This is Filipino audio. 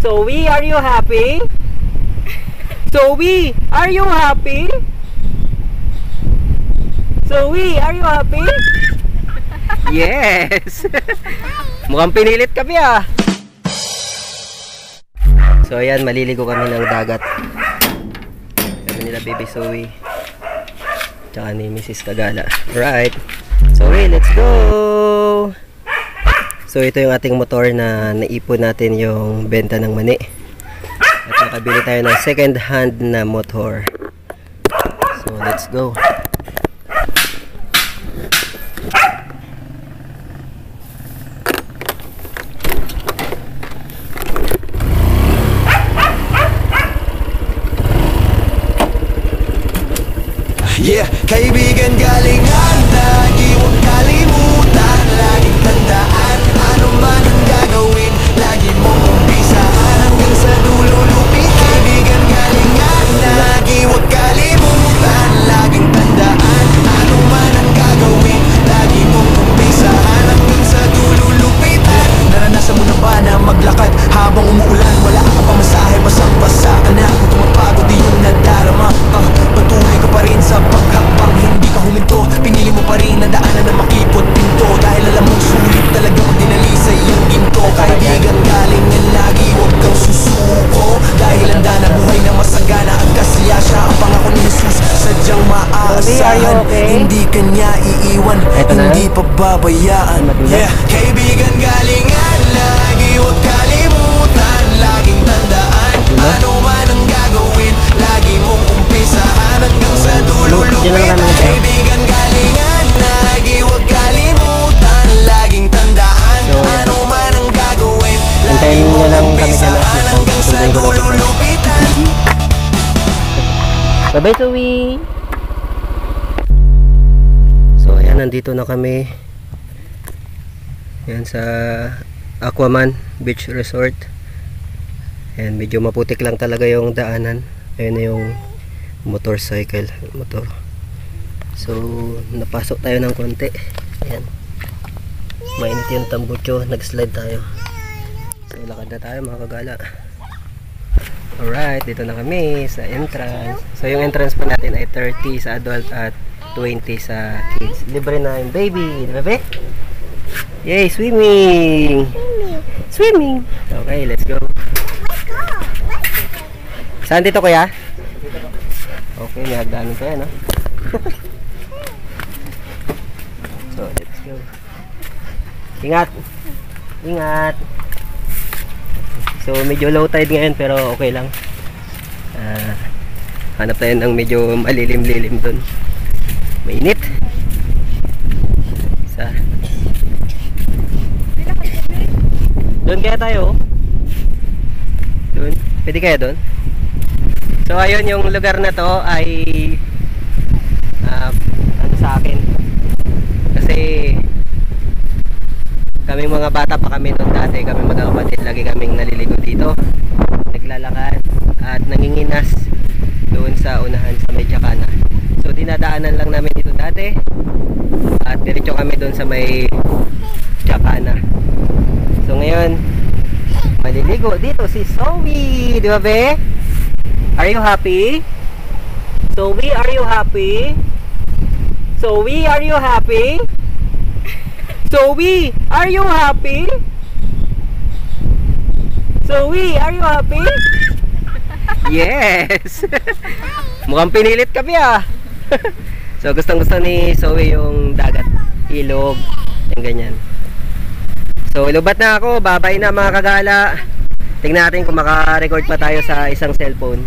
Zoe, are you happy? Zoe, are you happy? Zoe, are you happy? Yes! Mukhang pinilit kami ah. So ayan, maliligo kami ng dagat. Sabi nila baby Zoe tsaka ni Mrs. Kagala. Right. Zoe, let's go! So ito yung ating motor na naipon natin yung benta ng mani. At nakabili tayo ng second hand na motor. So let's go. Yeah, kaibigan galingan, lagi huwag kalimutan, laging tandaan, ano man ang gagawin, lagi mong umpisahan hanggang sa dulo lupit. Kaibigan galingan, lagi huwag kalimutan, laging tandaan, ano man ang gagawin, lagi mong umpisahan hanggang sa dulo lupitan. Naranasan mo na ba na maglakad habang umuulan, wala ka pa masahe, basang-basa ka na, kung tumapagod di yung nadarama, patuloy ka pa rin sa paghakbang, hindi ka huminto, pinili mo pa rin na daanan na makipot pinto, dahil alam mong sulit talaga pag dinali sa iyong ginto. Kaibigan galingan, lagi huwag kang susuko, dahil handa na buhay na masagana ang kasiyasya, ang pangako ni Jesus sadyang maaasahan, hindi kanya iiwan, hindi pababayaan. Yeah, kaibigan galingan, lagi huwag kalimutan, laging tandaan, ano man ang gagawin, lagi mong umpisahan hanggang sa dulo lupit. Kaibigan galingan, lagi huwag kalimutan, laging tandaan, ano man ang gagawin, lagi mong umpisahan hanggang sa dulo lupitan. Bye-bye, Zoe! So ayan, nandito na kami. Yan sa Aquaman Beach Resort. Ayan, medyo maputik lang talaga yung daanan. Ayan na yung motorcycle motor. So napasok tayo ng konti. Ayan, mainit yung tambucho, nag-slide tayo. So lakad na tayo mga kagala. Alright, dito na kami sa entrance. So yung entrance po natin ay 30 sa adult at 20 sa kids. Libre na yung baby, di ba be? Yay, swimming! Swimming! Okay, let's go. Saan dito kuya? Okay, may hagdanan kaya, no? So, let's go. Ingat! Ingat! So, medyo low tide ngayon pero okay lang. Hanap tayo ng medyo malilim-lilim dun. Mainit. Doon kaya tayo? Doon? Pwede kaya doon? So ayun, yung lugar na to ay ano sa akin, kasi kaming mga bata pa kami noon dati, kami magkakapatid, lagi kaming naliligo dito, naglalakad at nanginginas doon sa unahan sa may Jacana. So dinadaanan lang namin dito dati at diretso kami doon sa may Jacana. So ngayon maliligo dito si Zoe, di ba be? Are you happy? Zoe, are you happy? Zoe, are you happy? Zoe, are you happy? Zoe, are you happy? Yes! Mukhang pinilit kami ah. So gustong gusto ni Zoe yung dagat, ilog, yung ganyan. So lubat na ako, babay na mga kagala. Tingnan natin kung maka-record pa tayo sa isang cellphone.